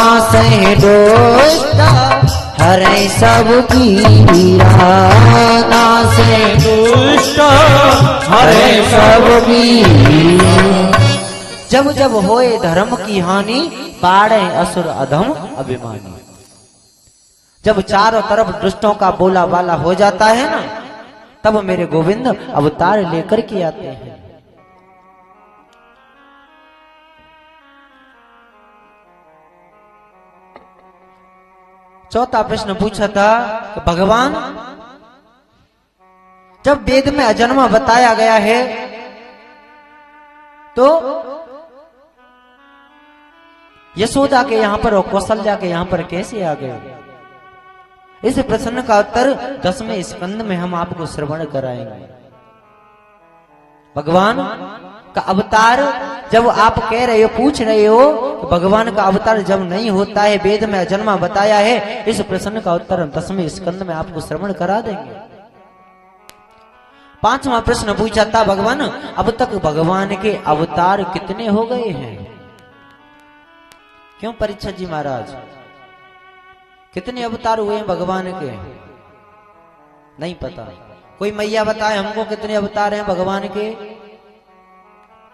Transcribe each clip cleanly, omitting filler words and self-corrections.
नासे दुष्ट हरे सब पीरा, नासे दुष्ट हरे सब पीरा। जब जब होए धर्म की हानि, पाड़े असुर अधम अभिमानी। जब चारों तरफ दुष्टों का बोला वाला हो जाता है ना, तब मेरे गोविंद अवतार लेकर के आते हैं। चौथा प्रश्न पूछा था कि भगवान, जब वेद में अजन्मा बताया गया है तो यशोदा के यहां पर और कौशल्या के यहां पर कैसे आ गए? इस प्रश्न का उत्तर 10वें स्कंद में हम आपको श्रवण कराएंगे। भगवान का अवतार जब आप कह रहे हो, पूछ रहे हो, तो भगवान का अवतार जब नहीं होता है, वेद में अजन्मा बताया है, इस प्रश्न का उत्तर हम 10वें स्कंद में आपको श्रवण करा देंगे। 5वां प्रश्न पूछा था भगवान, अब तक भगवान के अवतार कितने हो गए हैं? क्यों परीक्षित जी महाराज, कितने अवतार हुए हैं भगवान के? नहीं पता। कोई मैया बताए हमको कितने अवतार हैं भगवान के?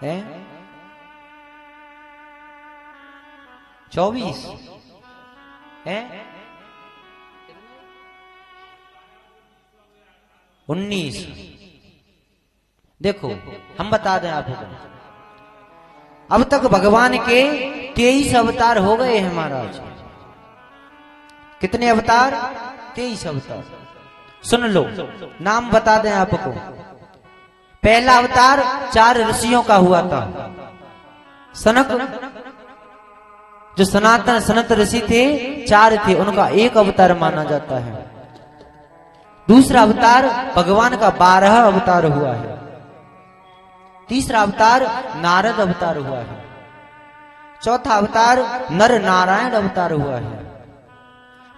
हैं 24 हैं 19। देखो हम बता दें आपको, अब तक भगवान के 23 अवतार हो गए हैं महाराज। कितने अवतार? 23 अवतार। सुन लो, नाम बता दें आपको। पहला अवतार 4 ऋषियों का हुआ था। सनक, जो सनातन सनत ऋषि थे, 4 थे, उनका एक अवतार माना जाता है। दूसरा अवतार भगवान का 12 अवतार हुआ है। तीसरा अवतार नारद अवतार हुआ है। चौथा अवतार नर नारायण अवतार हुआ है।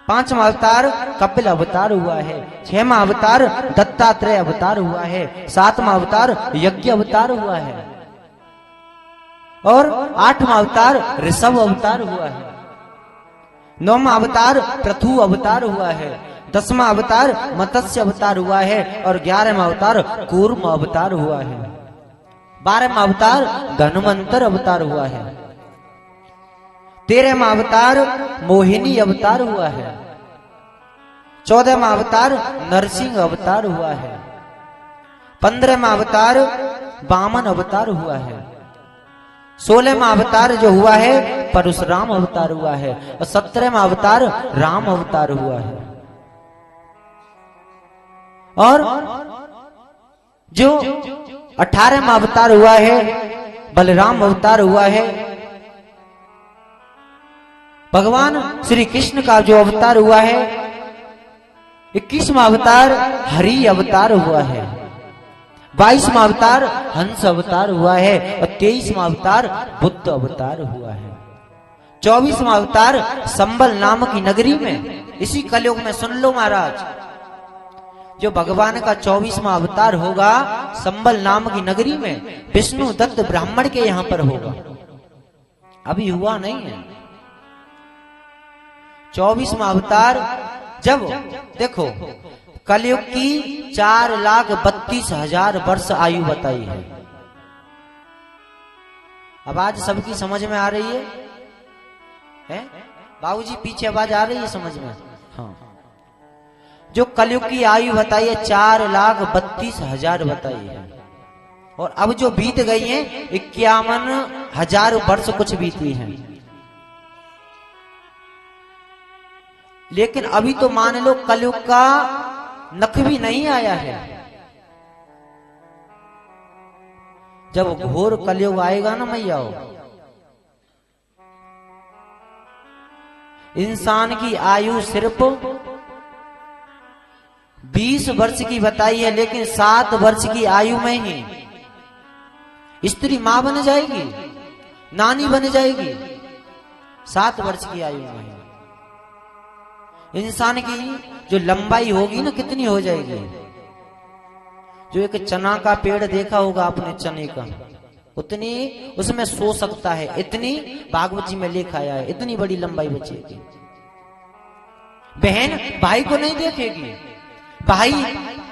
5वां अवतार कपिल अवतार हुआ है। 6वां अवतार दत्तात्रेय अवतार हुआ है। 7वां अवतार यज्ञ अवतार हुआ है। और 8वां अवतार ऋषभ अवतार हुआ है। 9वां अवतार पृथु अवतार हुआ है। 10वां अवतार मत्स्य अवतार हुआ है। और 11वां अवतार कूर्म अवतार हुआ है। 12वां अवतार धन्वंतर अवतार हुआ है। 13वां अवतार मोहिनी अवतार हुआ है। 14वां अवतार नरसिंह अवतार हुआ है। 15वां अवतार वामन अवतार हुआ है। 16वां अवतार जो हुआ है परशुराम अवतार हुआ है। और 17वां अवतार राम अवतार हुआ है। और जो 18वां अवतार हुआ है बलराम अवतार हुआ है। भगवान श्री कृष्ण का जो अवतार हुआ है 21वां अवतार हरि अवतार हुआ है। 22वां अवतार हंस अवतार हुआ है। और 23वां अवतार बुद्ध अवतार हुआ है। 24वां अवतार संबल नाम की नगरी में, इसी कलयुग में, सुन लो महाराज, जो भगवान का 24वां अवतार होगा संबल नाम की नगरी में, विष्णु दत्त ब्राह्मण के यहां पर होगा। अभी हुआ नहीं है। 24वां अवतार जब देखो कलयुग की 4,32,000 वर्ष आयु बताई है। अब आज सबकी समझ में आ रही है? बाबूजी पीछे आवाज आ रही है समझ में? हाँ। जो कलयुग की आयु बताई है 4,32,000 बताई है। और अब जो बीत गई है 51,000 वर्ष कुछ बीती हैं। लेकिन अभी तो मान लो कलयुग का नख भी नहीं आया है। जब घोर कलयुग आएगा ना मैया, इंसान की आयु सिर्फ 20 वर्ष की बताई है, लेकिन 7 वर्ष की आयु में ही स्त्री मां बन जाएगी, नानी बन जाएगी। 7 वर्ष की आयु में इंसान की जो लंबाई होगी ना कितनी हो जाएगी। जो एक चना का पेड़ देखा होगा आपने, चने का, उतनी उसमें सो सकता है, इतनी भागवत जी में लिखा आया है, इतनी बड़ी लंबाई बचेगी। बहन भाई को नहीं देखेगी, भाई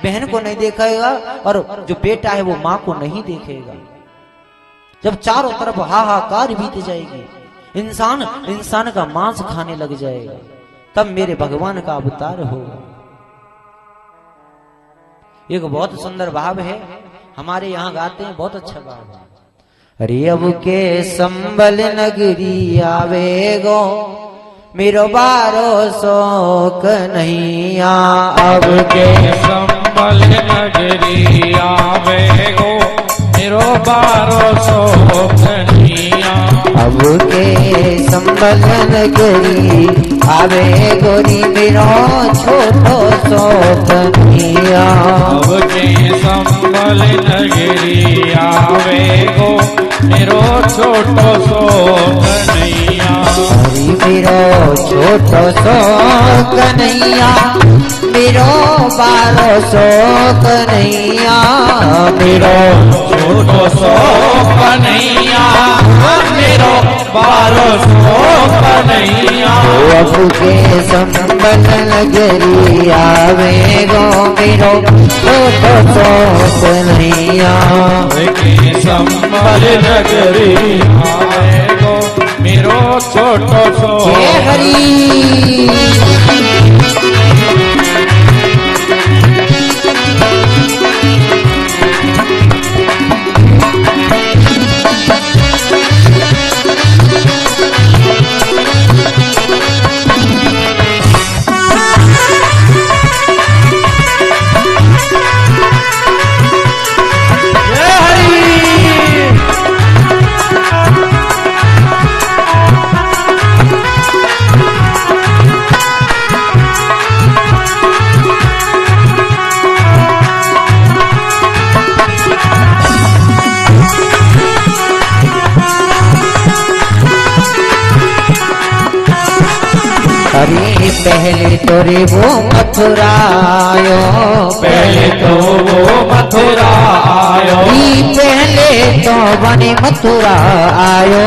बहन को नहीं देखेगा, और जो बेटा है वो माँ को नहीं देखेगा। जब चारों तरफ हाहाकार बीत जाएगी, इंसान का मांस खाने लग जाएगा, तब मेरे भगवान का अवतार होगा। एक बहुत सुंदर भाव है, हमारे यहाँ गाते हैं, बहुत अच्छा भाव है। अरे अब के संबल नगरी आवेगो, मेरो बारो शोक नहीं आ। अब के संबल नगरी आवेगो, मेरो बारो शोक नहीं आ। अब के संबल नगरी आवे गोरी, मेरो छोटो शोक नहीं आ। अब के संबल नगरी आवेगो, मेरो छोटो शोक नहीं आ। मेरो छोटो शोक नहीं आ, मेरो बारो शोक नहीं आ। मेरो छोटो शोक नहीं आ, मेरो बारो शोक नहीं आ। अब के संबल नगरी आवे गो, मेरो छोटो शोक नहीं आ। के संबल नगरी आवेगो, मेरो छोटो शोक। जय हरि। अरे पहले तो रे वो मथुरा आयो, पहले तो वो मथुरा आयो। पहले तो बने मथुरा आयो,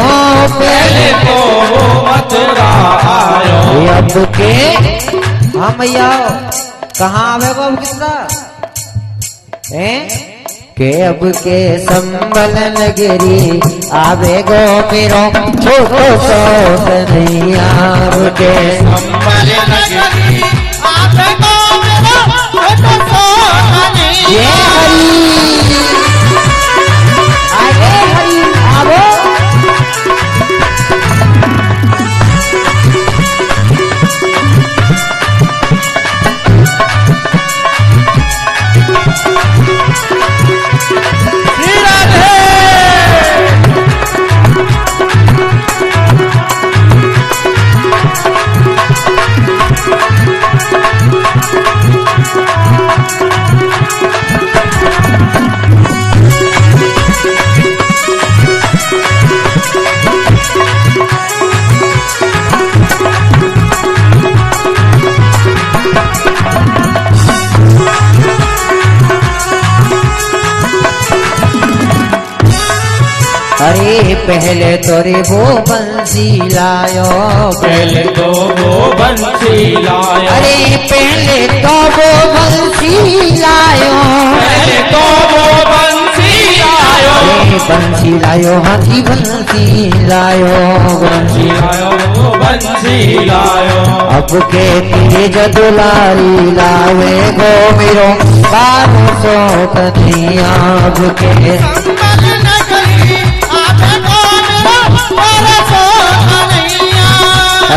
पहले तो वो मथुरा आयो। अब के हम आओ कहाँ आवेगो अब कितना हैं के। अब के संबल नगरी आवेगो, मेरो छोटो शोक नहीं आ। अब के संबल नगरी आवेगो, मेरो छोटो शोक नहीं ये आ। हरि आगे हरि आवो। अरे पहले तो रे वो बंसी लायो, पहले तो वो बंसी लायो। अरे पहले तो वो बंसी लायो, पहले तो वो बंसी लायो। अरे बंसी लायो, हाथी बंसी लायो, बंसी लायो, वो बंसी लायो। अब के तेज दुलारी लावे गो, मेरो बारो शोक नहीं आ। अब के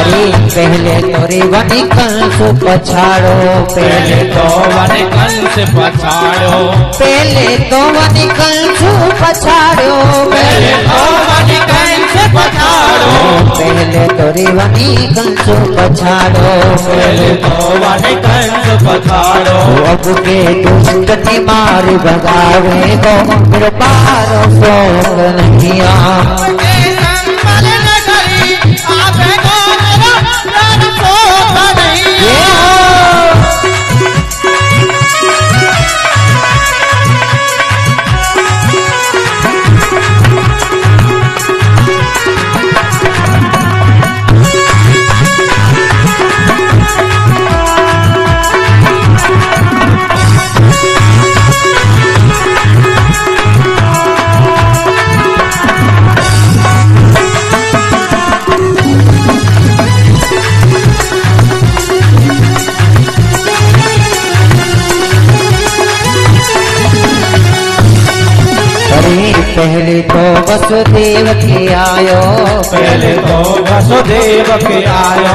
अरे पहले तो रे वनी कंस पछाड़ो, पहले तो वन कंस पछाड़ो। पहले तो वनी कंस पछाड़ो, पहले तो वन कंस पछाड़ो। पहले तो रे वनी कंस पछाड़ो, पहले तो वन कंस पछाड़ो। अब के दुष्ट ने मार भगावे गो, मेरे बारो शोक नहीं आ। वसुदेव के आयो, पहले तो वसुदेव के आयो,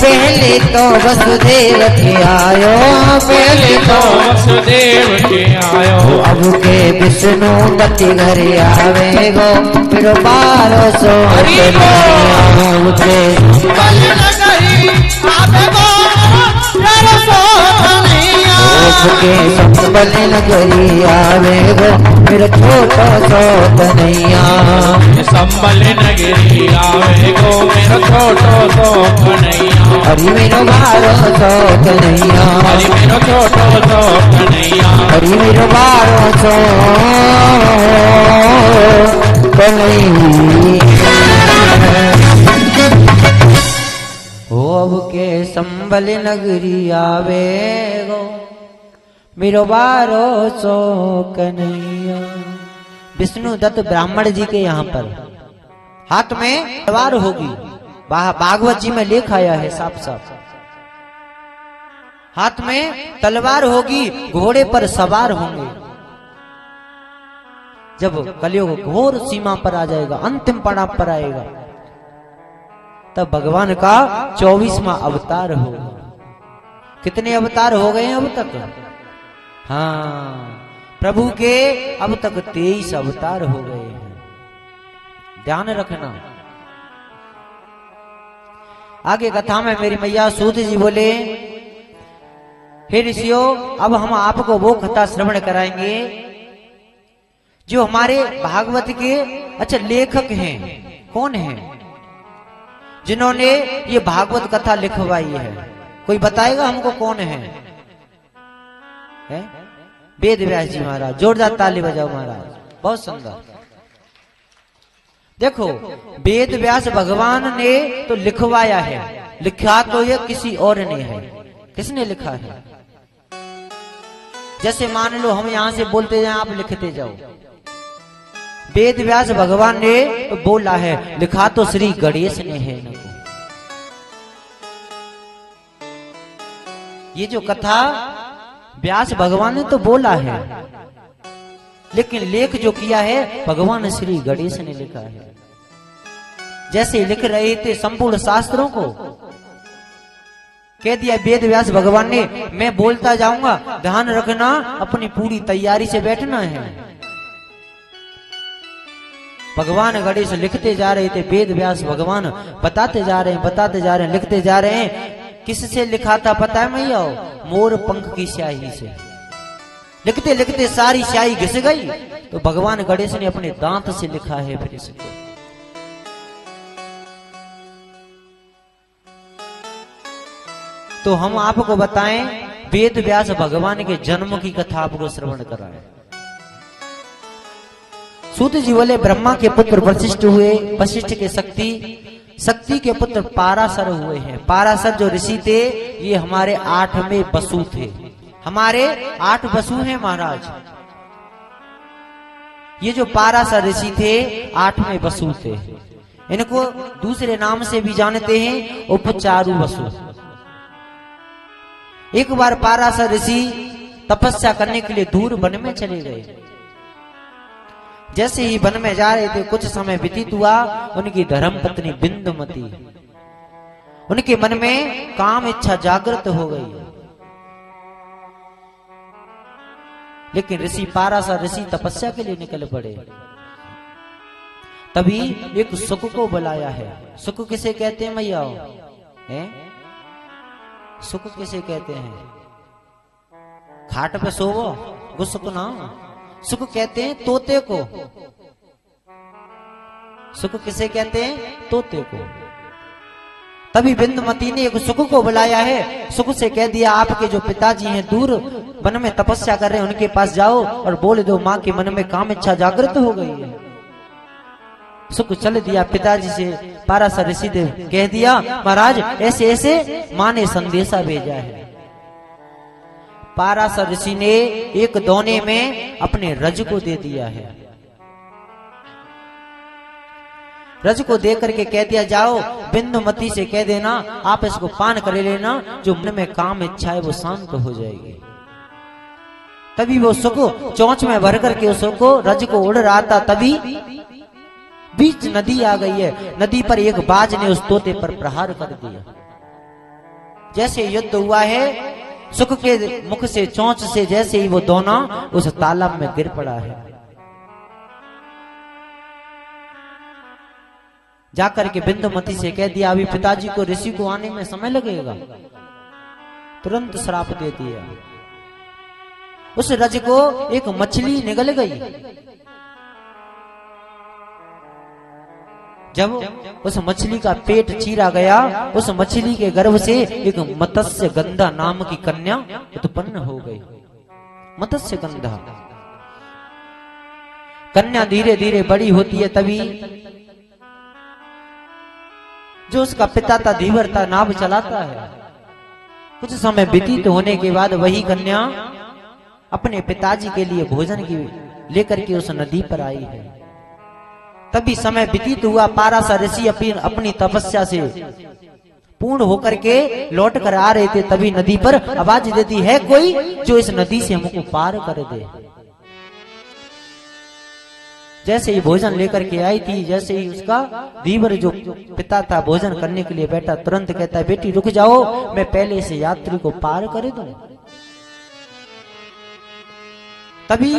पहले तो वसुदेव के आयो, पहले तो वसुदेव के आयो। अब के विष्णु दत्त घर आवे गो, फिर 1200 उठे के संबल नगरी आवे गो, फिर छोटा सो कन्हैया। संबल नगरी आवे गो, मेरा छोटो सो कन्हैया। हरि मेरो 1200 कन्हैया, हरि मेरो छोटो सो कन्हैया। हरि मेरो 1200 कन्हैया। हो अब के संबल नगरी आवे गो, मेरो 1200 कन्हैया। विष्णु दत्त ब्राह्मण जी के यहाँ पर हाथ में तलवार होगी, भागवत जी में लिखा आया है साफ साफ। हाथ में तलवार होगी, घोड़े पर सवार होंगे। जब कलियुग घोर सीमा पर आ जाएगा, अंतिम पड़ाव पर आएगा, तब भगवान का 24वां अवतार होगा। कितने अवतार हो गए हैं अब तक? हाँ, प्रभु के अब तक 23 अवतार हो गए हैं, ध्यान रखना। आगे कथा में मेरी मैया सूत जी बोले, हे ऋषियों, अब हम आपको वो कथा श्रवण कराएंगे जो हमारे भागवत के अच्छा लेखक हैं। कौन हैं जिन्होंने ये भागवत कथा लिखवाई है? कोई बताएगा हमको कौन है? वेद व्यास जी महाराज। जोरदार ताली बजाओ महाराज, बहुत सुंदर। देखो, वेद व्यास भगवान ने तो लिखवाया है, लिखा तो ये किसी और ने है। किसने लिखा है? जैसे मान लो हम यहां से बोलते जाए, आप लिखते जाओ। वेद व्यास भगवान ने तो बोला है, लिखा तो श्री गणेश ने है ना। ये जो कथा व्यास भगवान ने तो बोला है, लेकिन लेख जो किया है भगवान श्री गणेश ने लिखा है। जैसे लिख रहे थे संपूर्ण शास्त्रों को, कह दिया वेद व्यास भगवान ने, मैं बोलता जाऊंगा, ध्यान रखना, अपनी पूरी तैयारी से बैठना है। भगवान गणेश लिखते जा रहे थे, वेद व्यास भगवान बताते जा रहे हैं, बताते जा रहे हैं, लिखते जा रहे हैं। किससे लिखा था पता है मैया? मोर पंख की स्याही से। लिखते लिखते सारी स्याही घिस गई, तो भगवान गणेश ने अपने दांत से लिखा है फिर इसको। तो हम आपको बताएं, वेद व्यास भगवान के जन्म की कथा आपको श्रवण कराएं। सूत जी बोले, ब्रह्मा के पुत्र वशिष्ठ हुए, वशिष्ठ के शक्ति के पुत्र पाराशर हुए हैं। पाराशर जो ऋषि थे, ये हमारे 8वें वसु थे। हमारे 8 वसु हैं महाराज। ये जो पाराशर ऋषि थे, 8वें वसु थे। इनको दूसरे नाम से भी जानते हैं, उपचारु वसु। एक बार पाराशर ऋषि तपस्या करने के लिए दूर वन में चले गए। जैसे ही वन में जा रहे थे, कुछ समय व्यतीत हुआ, उनकी धर्म पत्नी बिंदुमती, उनके मन में काम इच्छा जागृत हो गई। लेकिन ऋषि पाराशर ऋषि तपस्या के लिए निकल पड़े। तभी एक सुख को बुलाया है। सुख किसे कहते हैं मैया? सुख किसे कहते हैं? खाट पे सोवो वो सुख ना। सुख कहते हैं तोते को। सुख किसे कहते हैं? तोते को। तभी बिंदुमती ने एक सुख को बुलाया है। सुख से कह दिया, आपके जो पिताजी हैं दूर वन में तपस्या कर रहे हैं, उनके पास जाओ और बोल दो माँ के मन में काम इच्छा जागृत हो गई है। सुख चल दिया पिताजी से। पाराशर ऋषि ने कह दिया, महाराज ऐसे ऐसे माँ ने संदेशा भेजा है। पाराशर ऋषि ने एक दोने में अपने रज को दे दिया है। रज को दे करके कह दिया, जाओ बिंदुमती से कह देना, आप इसको पान कर लेना, जो मन में काम इच्छा है वो शांत हो जाएगी। तभी वो सुख चोंच में भर करके उसको रज को उड़ रहा था। तभी बीच नदी आ गई है। नदी पर एक बाज ने उस तोते पर प्रहार कर दिया। जैसे युद्ध हुआ है, सुख के मुख से चोंच से जैसे ही वो दोनों उस तालाब में गिर पड़ा है। जाकर के बिंदुमती से कह दिया अभी पिताजी को ऋषि को आने में समय लगेगा। तुरंत श्राप दे दिया। उस रज को एक मछली निगल गई। जब उस मछली का पेट चीरा गया, उस मछली के गर्भ से एक मत्स्य गंधा नाम की कन्या उत्पन्न हो गई। मत्स्य गंधा कन्या धीरे धीरे बड़ी होती है। तभी जो उसका पिता था धीवर था, नाव चलाता है। कुछ समय व्यतीत होने के बाद वही कन्या अपने पिताजी के लिए भोजन की लेकर के उस नदी पर आई है। तभी समय व्यतीत हुआ। पाराशर ऋषि अपनी तपस्या से पूर्ण होकर के लौट कर आ रहे थे। तभी नदी पर आवाज देती है कोई जो इस नदी से हमको पार कर दे। जैसे ही भोजन लेकर के आई थी, जैसे ही उसका धीवर जो पिता था भोजन करने के लिए बैठा, तुरंत कहता है बेटी रुक जाओ, मैं पहले इस यात्री को पार कर दूं। तभी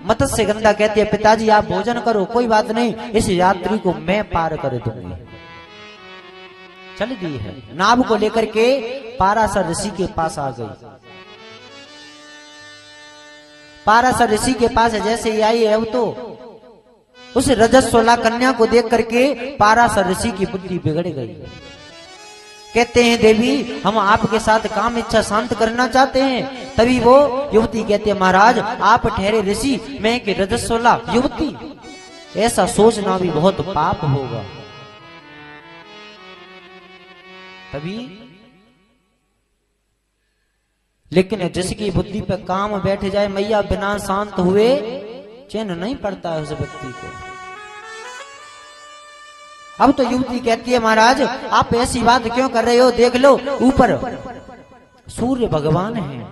मत्स्य गंधा कहती है पिताजी आप भोजन करो, कोई बात नहीं, इस यात्री को मैं पार कर दूंगी। चल दी है। नाव को लेकर के पाराशर ऋषि के पास आ गई। पाराशर ऋषि के पास जैसे ही आई है, अब तो उस रजस्वला कन्या को देख करके पाराशर ऋषि की बुद्धि बिगड़ गई। कहते हैं देवी हम आपके साथ काम इच्छा शांत करना चाहते हैं। तभी वो युवती कहती है महाराज आप ठहरे ऋषि, मैं एक रजस्वला युवती, ऐसा सोचना भी बहुत पाप होगा। तभी लेकिन जिसकी बुद्धि पे काम बैठ जाए मैया, बिना शांत हुए चैन नहीं पड़ता है उस व्यक्ति को। अब तो युवती कहती है महाराज आप ऐसी बात क्यों कर रहे हो, देख लो ऊपर सूर्य भगवान हैं।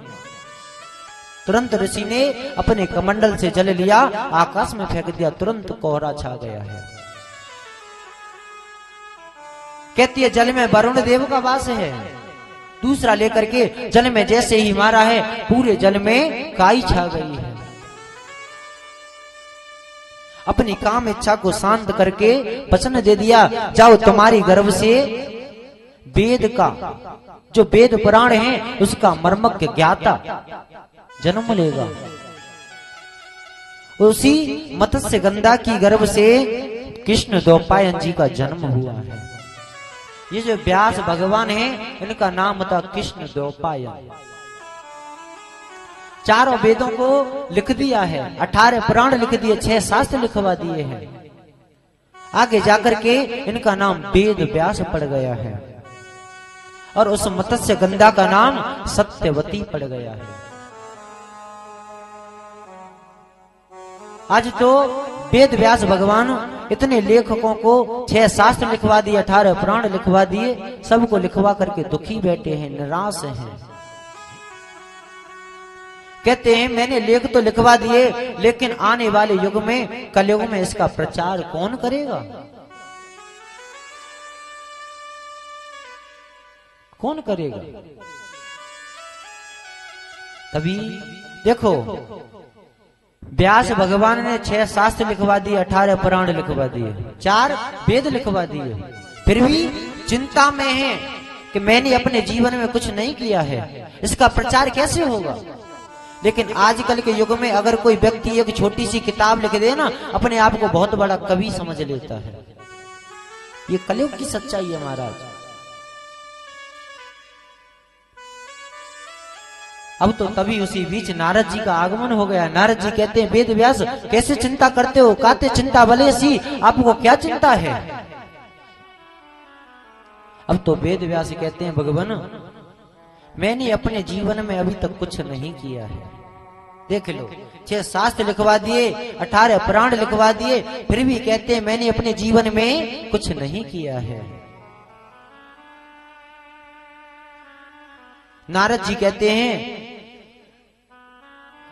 तुरंत ऋषि ने अपने कमंडल से जल लिया, आकाश में फेंक दिया, तुरंत कोहरा छा गया है। कहती है जल में वरुण देव का वास है। दूसरा लेकर के जल में जैसे ही मारा है, पूरे जल में काई छा गई है। अपनी काम इच्छा को शांत करके वचन दे दिया जाओ तुम्हारी गर्भ से वेद का जो वेद पुराण है उसका मर्मज्ञ ज्ञाता जन्म लेगा। उसी मत्स्य गंधा की गर्भ से कृष्ण द्वैपायन जी का जन्म हुआ है। ये जो व्यास भगवान है इनका नाम था कृष्ण द्वैपायन। चारों वेदों को लिख दिया है, 18 पुराण लिख दिए, 6 शास्त्र लिखवा दिए हैं। आगे जाकर के इनका नाम वेद व्यास पड़ गया है और उस मत्स्य गंधा का नाम सत्यवती पड़ गया है। आज तो वेद व्यास भगवान इतने लेखकों को 6 शास्त्र लिखवा दिए, 18 पुराण लिखवा दिए, सबको लिखवा करके दुखी बैठे हैं, निराश हैं। कहते हैं मैंने लेख तो लिखवा दिए लेकिन आने वाले युग में कलयुग में इसका प्रचार कौन करेगा, कौन करेगा। तभी देखो व्यास भगवान ने 6 शास्त्र लिखवा दिए, 18 पुराण लिखवा दिए, 4 वेद लिखवा दिए, फिर भी चिंता में है कि मैंने अपने जीवन में कुछ नहीं किया है, इसका प्रचार कैसे होगा। लेकिन आजकल के युग में अगर कोई व्यक्ति एक छोटी सी किताब लिख दे ना, अपने आप को बहुत बड़ा कवि समझ लेता है। ये कलयुग की सच्चाई है महाराज। अब तो तभी उसी बीच नारद जी का आगमन हो गया। नारद जी कहते हैं वेद व्यास कैसे चिंता करते हो, काते चिंता भले सी, आपको क्या चिंता है। अब तो वेद व्यास कहते हैं भगवान मैंने अपने जीवन में अभी तक कुछ नहीं किया है। देख लो 6 शास्त्र लिखवा दिए, 18 पुराण लिखवा दिए, फिर भी कहते हैं मैंने अपने जीवन में कुछ नहीं किया है। नारद जी कहते हैं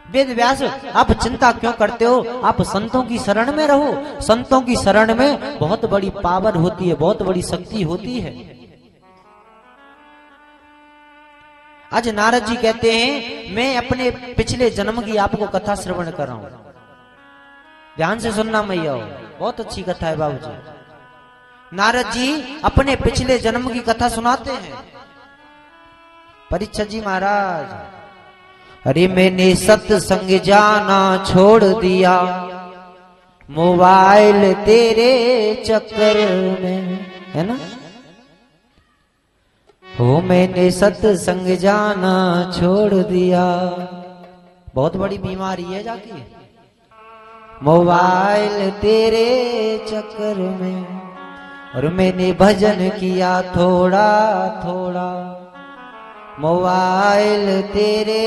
वेद व्यास आप चिंता क्यों करते हो, आप संतों की शरण में रहो। संतों की शरण में बहुत बड़ी पावर होती है, बहुत बड़ी शक्ति होती है। आज नारद जी कहते हैं मैं अपने पिछले जन्म की आपको कथा श्रवण कर रहा हूं, ध्यान से सुनना मैया, बहुत अच्छी कथा है बाबूजी। नारद जी अपने पिछले जन्म की कथा सुनाते हैं। परीक्षित जी महाराज, अरे मैंने सत्संग जाना छोड़ दिया, मोबाइल तेरे चक्कर में, है ना। हो मैंने सत्संग जाना छोड़ दिया, बहुत बड़ी बीमारी है जाके, मोबाइल तेरे चक्कर में। और मैंने भजन किया थोड़ा थोड़ा, मोबाइल तेरे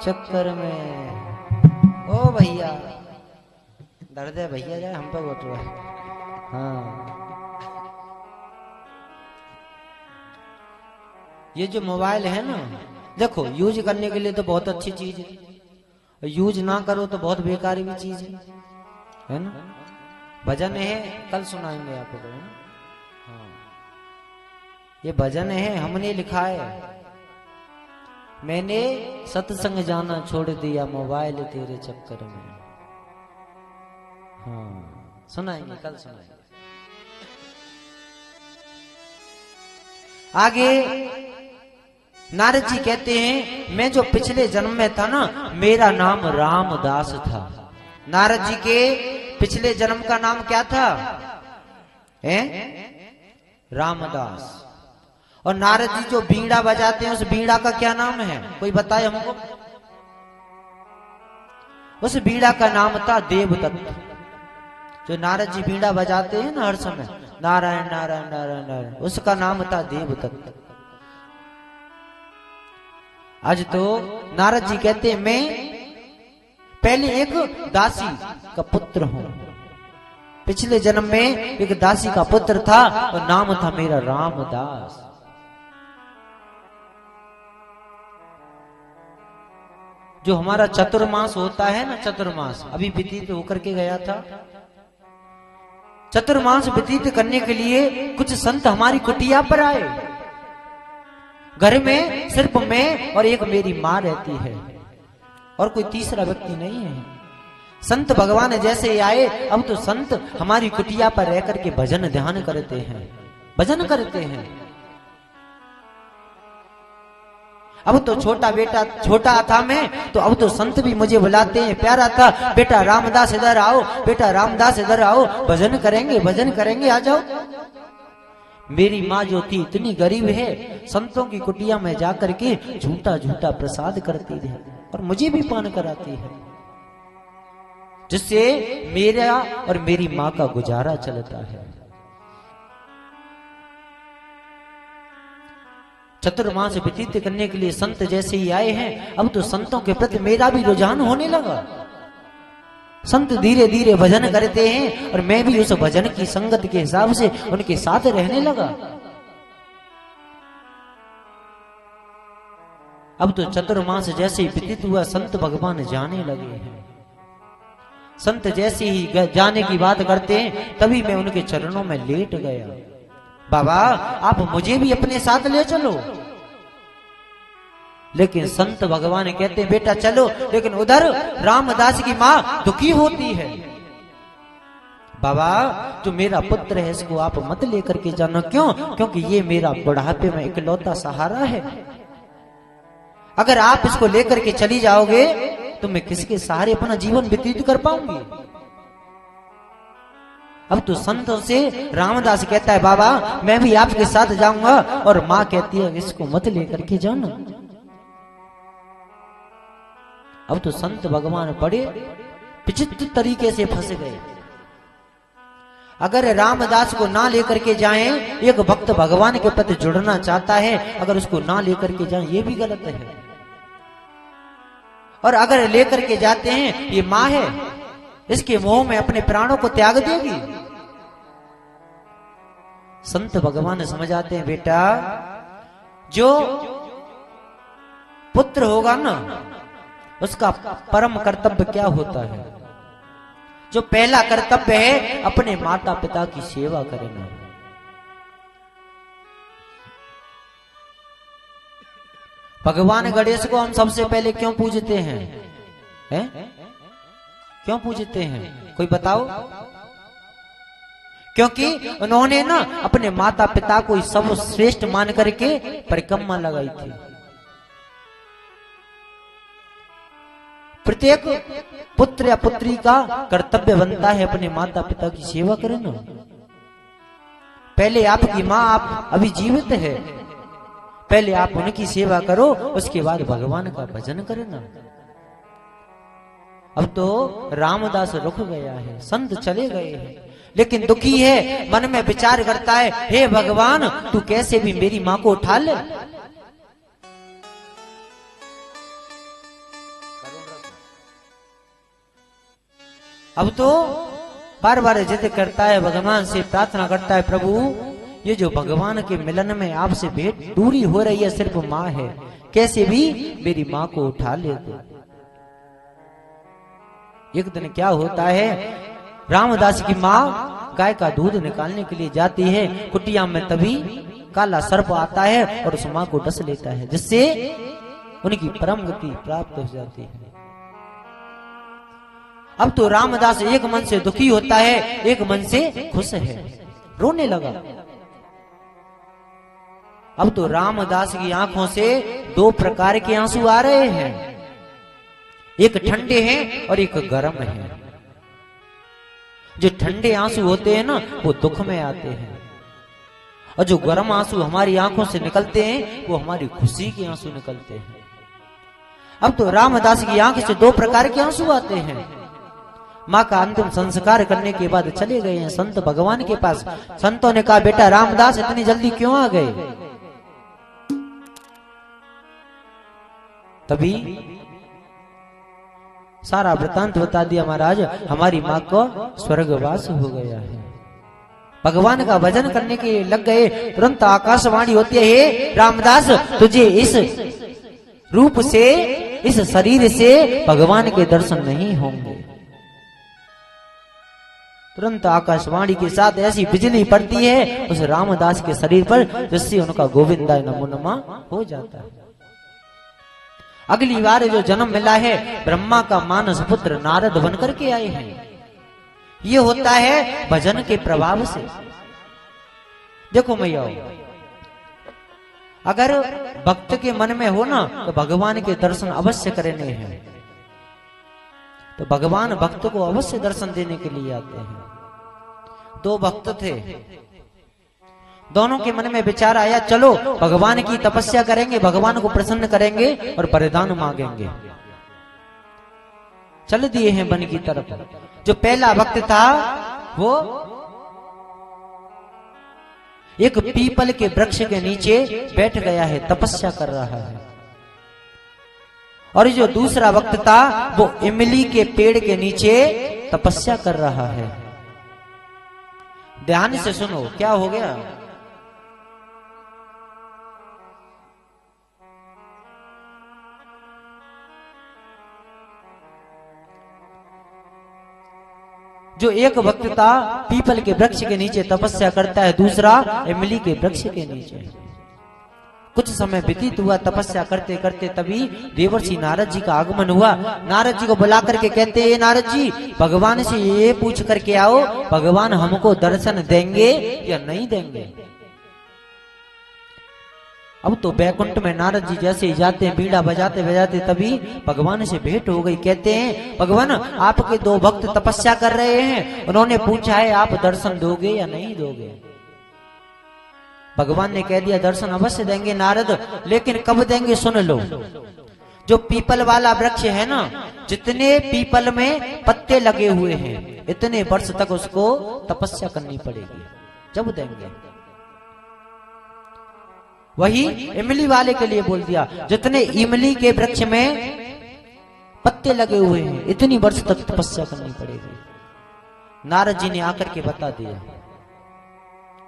चक्कर में। ओ भैया दर्द है भैया, जाए हम पे बोल रहा है। हाँ, ये जो मोबाइल है ना, देखो यूज करने के लिए तो बहुत अच्छी चीज है, यूज ना करो तो बहुत बेकार भी चीज है ना। भजन है, कल सुनाएंगे आपको, है ना। हाँ, ये भजन है, हमने लिखा है, मैंने सत्संग जाना छोड़ दिया, मोबाइल तेरे चक्कर में। हाँ, सुनाएंगे, कल सुनाएंगे। आगे नारद जी कहते हैं मैं जो पिछले जन्म में था ना, मेरा नाम रामदास था। नारद जी के पिछले जन्म का नाम क्या था? रामदास। और नारद जी जो बीड़ा बजाते हैं, उस बीड़ा का क्या नाम है, कोई बताए हमको? उस बीड़ा का नाम था देवदत्त। जो नारद जी बीड़ा बजाते हैं ना हर समय, नारायण नारायण नारायण नारायण, उसका नाम था देवदत्त। आज तो नारद जी कहते हैं मैं पहले एक दासी का पुत्र हूं, पिछले जन्म में एक दासी का पुत्र था और नाम था मेरा रामदास। जो हमारा चतुर्मास होता है ना, चतुर्मास अभी व्यतीत होकर के गया था। चतुर्मास व्यतीत करने के लिए कुछ संत हमारी कुटिया पर आए। घर में सिर्फ मैं और एक मेरी माँ रहती है और कोई तीसरा व्यक्ति नहीं है। संत भगवान जैसे आए, अब तो संत हमारी कुटिया पर रह करके भजन ध्यान करते हैं, भजन करते हैं। अब तो छोटा था मैं, तो अब तो संत भी मुझे बुलाते हैं, प्यारा था बेटा रामदास इधर आओ, बेटा रामदास इधर आओ, भजन करेंगे भजन करेंगे, आ जाओ। मेरी माँ जो थी इतनी गरीब है, संतों की कुटिया में जाकर के झूठा झूठा प्रसाद करती है और मुझे भी पान कराती है, जिससे मेरा और मेरी माँ का गुजारा चलता है। चतुर्मास व्यतीत करने के लिए संत जैसे ही आए हैं, अब तो संतों के प्रति मेरा भी रुझान होने लगा। संत धीरे धीरे भजन करते हैं और मैं भी उस भजन की संगत के हिसाब से उनके साथ रहने लगा। अब तो चतुर्मास जैसे ही व्यतीत हुआ, संत भगवान जाने लगे हैं। संत जैसे ही जाने की बात करते हैं, तभी मैं उनके चरणों में लेट गया। बाबा आप मुझे भी अपने साथ ले चलो। लेकिन संत भगवान कहते हैं बेटा चलो, लेकिन उधर रामदास की माँ दुखी होती है। बाबा जो मेरा पुत्र है इसको आप मत लेकर के जाना। क्यों? क्योंकि ये मेरा बुढ़ापे में इकलौता सहारा है। अगर आप इसको लेकर के चली जाओगे तो मैं किसके सहारे अपना जीवन व्यतीत कर पाऊंगी। अब तो संतों से रामदास कहता है बाबा मैं भी आपके साथ जाऊंगा, और माँ कहती है इसको मत लेकर के जाना। अब तो संत भगवान बड़े विचित्र तरीके से फंस गए। अगर रामदास को ना लेकर के जाएं, एक भक्त भगवान के प्रति जुड़ना चाहता है, अगर उसको ना लेकर के जाएं ये भी गलत है। और अगर लेकर के जाते हैं, ये माँ है, इसके मोह में अपने प्राणों को त्याग देगी। संत भगवान समझाते हैं बेटा जो पुत्र होगा ना, उसका परम कर्तव्य क्या होता है? जो पहला कर्तव्य है अपने माता पिता की सेवा करना। भगवान गणेश को हम सबसे पहले क्यों पूजते हैं? क्यों पूजते हैं? कोई बताओ। क्योंकि उन्होंने ना अपने माता पिता को सर्वश्रेष्ठ मान करके परिक्रमा लगाई थी। प्रत्येक पुत्र या पुत्री का कर्तव्य बनता है अपने माता पिता की सेवा करना। पहले आपकी माँ आप अभी जीवित है, पहले आप उनकी सेवा करो, उसके बाद भगवान का भजन करना। अब तो रामदास रुक गया है, संत चले गए हैं, लेकिन दुखी है, मन में विचार करता है, हे भगवान तू कैसे भी मेरी माँ को उठा ले। अब तो बार बार जिद करता है, भगवान से प्रार्थना करता है, प्रभु ये जो भगवान के मिलन में आपसे भेंट दूरी हो रही है, सिर्फ माँ है, कैसे भी मेरी माँ को उठा ले दो। एक दिन क्या होता है, रामदास की माँ गाय का दूध निकालने के लिए जाती है, कुटिया में तभी काला सर्प आता है और उस माँ को डस लेता है, जिससे उनकी परम गति प्राप्त हो जाती है। अब तो रामदास एक मन से दुखी होता है, एक मन से खुश है, रोने लगा। अब तो रामदास की आंखों से दो प्रकार के आंसू आ रहे हैं, एक ठंडे हैं और एक गर्म हैं। जो ठंडे आंसू होते हैं ना वो दुख में आते हैं, और जो गर्म आंसू हमारी आंखों से निकलते हैं वो हमारी खुशी के आंसू निकलते हैं। अब तो रामदास की आंख से दो प्रकार के आंसू आते हैं। माँ का अंतिम संस्कार करने के बाद चले गए हैं संत भगवान के पास। संतों ने कहा, बेटा रामदास इतनी जल्दी क्यों आ गए? तभी सारा वृतांत बता दिया, महाराज हमारी माँ को स्वर्गवास हो गया है। भगवान का भजन करने के लग गए, तुरंत आकाशवाणी होती है, हे रामदास तुझे इस रूप से, इस शरीर से भगवान के दर्शन नहीं होंगे। तुरंत आकाशवाणी के साथ ऐसी बिजली पड़ती है उस रामदास के शरीर पर, जिससे उनका गोविंदा नमो नमः हो जाता है। अगली बार जो जन्म मिला है ब्रह्मा का मानस पुत्र नारद बनकर के आए हैं। ये होता है भजन के प्रभाव से। देखो मैया, अगर भक्त के मन में हो ना तो भगवान के दर्शन अवश्य करने हैं, तो भगवान भक्त को अवश्य दर्शन देने के लिए आते हैं। दो भक्त थे, दोनों के मन में विचार आया, चलो भगवान की तपस्या करेंगे, भगवान को प्रसन्न करेंगे और वरदान मांगेंगे। चल दिए हैं वन की तरफ। जो पहला भक्त था वो एक पीपल के वृक्ष के नीचे बैठ गया है, तपस्या कर रहा है। और जो दूसरा भक्त था वो इमली के पेड़ के नीचे तपस्या कर रहा है। ध्यान से सुनो क्या हो गया। जो एक भक्त था पीपल के वृक्ष के नीचे तपस्या करता है, दूसरा इमली के वृक्ष के नीचे। कुछ समय व्यतीत हुआ तपस्या करते करते, तभी देवर्षि नारद जी का आगमन हुआ। नारद जी को बुला करके कहते हैं, नारद जी भगवान से ये पूछ करके आओ, भगवान हमको दर्शन देंगे या नहीं देंगे। अब तो बैकुंठ में नारद जी जैसे ही जाते हैं, बीड़ा बजाते बजाते, तभी भगवान से भेंट हो गई। कहते हैं, भगवान आपके दो भक्त तपस्या कर रहे हैं, उन्होंने पूछा है आप दर्शन दोगे या नहीं दोगे। भगवान ने कह दिया दर्शन अवश्य देंगे नारद, लेकिन कब देंगे सुन लो। जो पीपल वाला वृक्ष है ना, जितने पीपल में पत्ते लगे हुए हैं इतने वर्ष तक उसको तपस्या करनी पड़ेगी, जब देंगे। वही इमली वाले के लिए बोल दिया, जितने इमली के वृक्ष में पत्ते लगे हुए हैं इतनी वर्ष तक तपस्या करनी पड़ेगी। नारद जी ने आकर के बता दिया,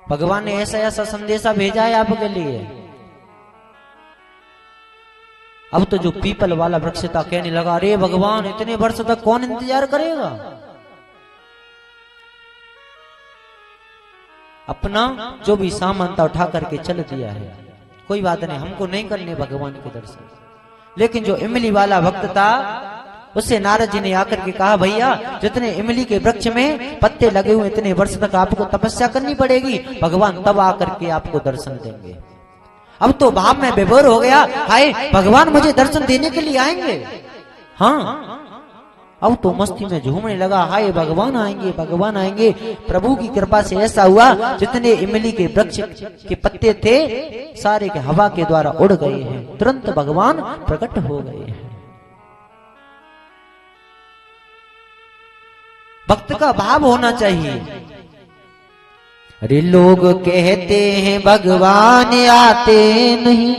भगवान ने ऐसा ऐसा संदेशा भेजा है आपके लिए। अब तो जो पीपल वाला वृक्ष था कहने लगा, अरे भगवान इतने वर्ष तक कौन इंतजार करेगा, अपना जो भी सामान था उठा करके चल दिया है, कोई बात नहीं, हमको नहीं करने भगवान के दर्शन। लेकिन जो इमली वाला भक्त था उससे नारद जी ने आकर के कहा, भैया जितने इमली के वृक्ष में पत्ते लगे हुए इतने वर्ष तक आपको तपस्या करनी पड़ेगी, भगवान तब आकर के आपको दर्शन देंगे। अब तो भाव में विभोर हो गया, हाय भगवान मुझे दर्शन देने के लिए आएंगे। हाँ, अब तो मस्ती में झूमने लगा, हाय भगवान आएंगे भगवान आएंगे। प्रभु की कृपा से ऐसा हुआ, जितने इमली के वृक्ष के पत्ते थे सारे के हवा के द्वारा उड़ गए हैं, तुरंत भगवान प्रकट हो गए हैं। भक्त का भाव होना चाहिए। अरे लोग कहते हैं भगवान आते नहीं,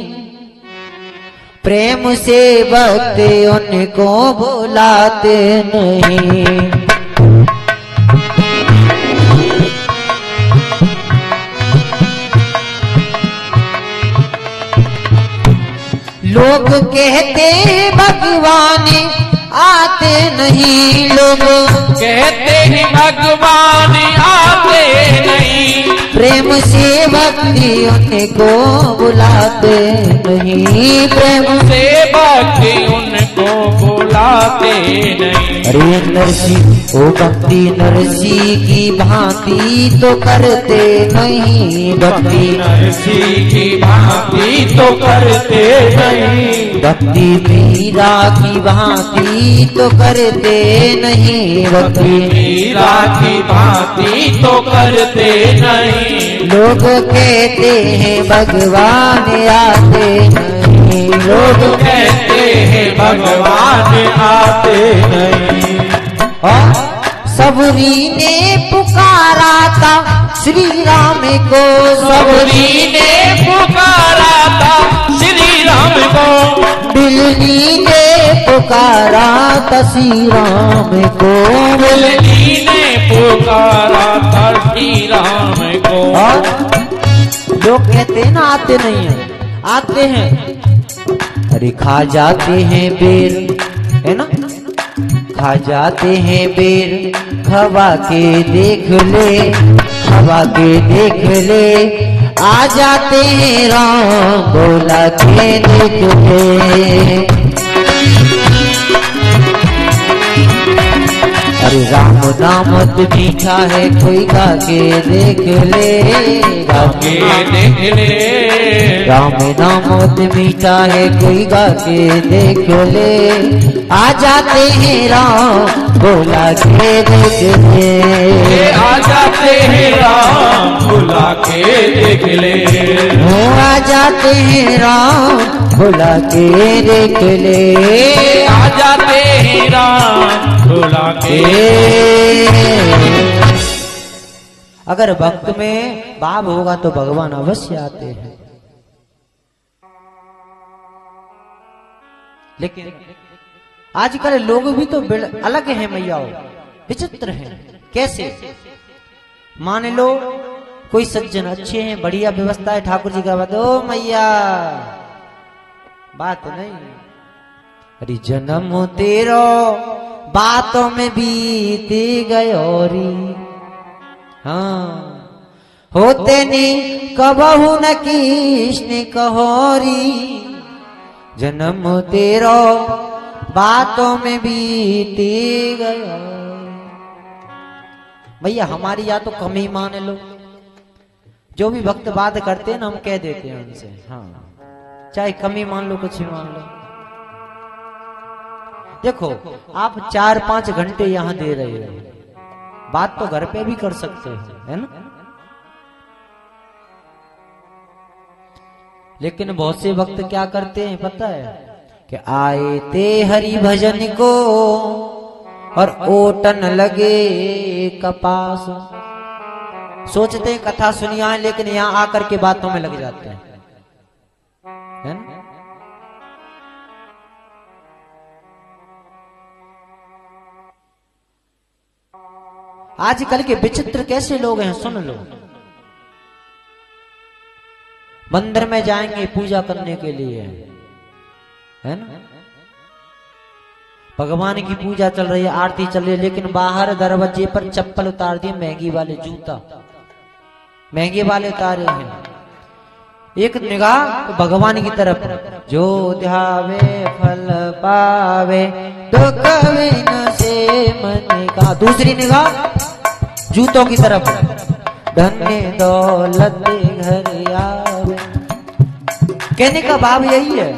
प्रेम से भक्त उनको बुलाते नहीं। लोग कहते भगवान आते नहीं, लोग कहते हैं भगवान आते नहीं, प्रेम से भक्ति उनको बुलाते नहीं, प्रेम से भक्ति उनको बुलाते नहीं। अरे नरसी ओ भक्ति नरसी की भांति तो करते नहीं, भक्ति नरसी की भांति तो करते नहीं, भक्ति मीरा की भांति तो करते नहीं, भक्ति मीरा की भांति तो करते नहीं। लोग कहते हैं भगवान आते नहीं, लोग कहते हैं भगवान आते नहीं। और सबरी ने पुकारा था श्री राम को, सबरी ने पुकारा था श्री राम को, बिल्ली ने पुकारा था श्री राम को, बिल्ली ने पुकारा था श्री राम को। और लोग कहते हैं ना आते नहीं है, आते हैं। अरे खा जाते हैं बेर, है ना, खा जाते हैं बेर, खवा के देख ले, खवा के देख ले, आ जाते हैं राम बोला के देख ले। अरे राम नाम मीठा है कोई गा के देख ले, गा के देख ले, राम नाम मीठा है कोई गा के देख ले, आ जाते हैं राम बोला के देख ले, आ जाते हैं राम बुला के देख ले, हो आ जाते हैं राम बोला के देख ले, आ जाते हैं राम बुला के। अगर भक्त में भाव होगा तो भगवान अवश्य आते हैं। लेकिन आजकल लोग भी तो अलग हैं मैया, विचित्र हैं। कैसे? मान लो कोई सज्जन अच्छे हैं, बढ़िया व्यवस्था है, ठाकुर जी का बात, ओ मैया बात नहीं। अरे जन्म तेरो बातों में बीते गयोरी, हाँ होते नहीं कबहू न कृष्ण कहोरी, जन्म तेरो बातों में बीते गया। भैया हमारी या तो कम ही मान लो, जो भी भक्त बात करते हैं ना हम कह देते हैं उनसे, हाँ चाहे कम ही मान लो कुछ ही मान लो। देखो आप 4-5 घंटे यहाँ दे रहे हो, बात तो घर पे भी कर सकते हो, है ना। लेकिन बहुत से भक्त क्या करते हैं पता है, कि आए ते हरि भजन को और ओटन लगे कपास। सोचते हैं कथा सुनी आए, लेकिन यहाँ आकर के बातों में लग जाते हैं, है ना। आजकल के विचित्र कैसे लोग हैं सुन लो। मंदिर में जाएंगे पूजा करने के लिए, है ना। भगवान की पूजा चल रही है, आरती चल रही है, लेकिन बाहर दरवाजे पर चप्पल उतार दिए, महंगी वाले जूता महंगे वाले उतारे हैं। एक निगाह तो भगवान की तरफ, जो ध्यावे फल पावे दुख विन से मन का। दूसरी निगाह जूतों की तरफ, धन्य दौलत घर आवे। कहने का भाव यही है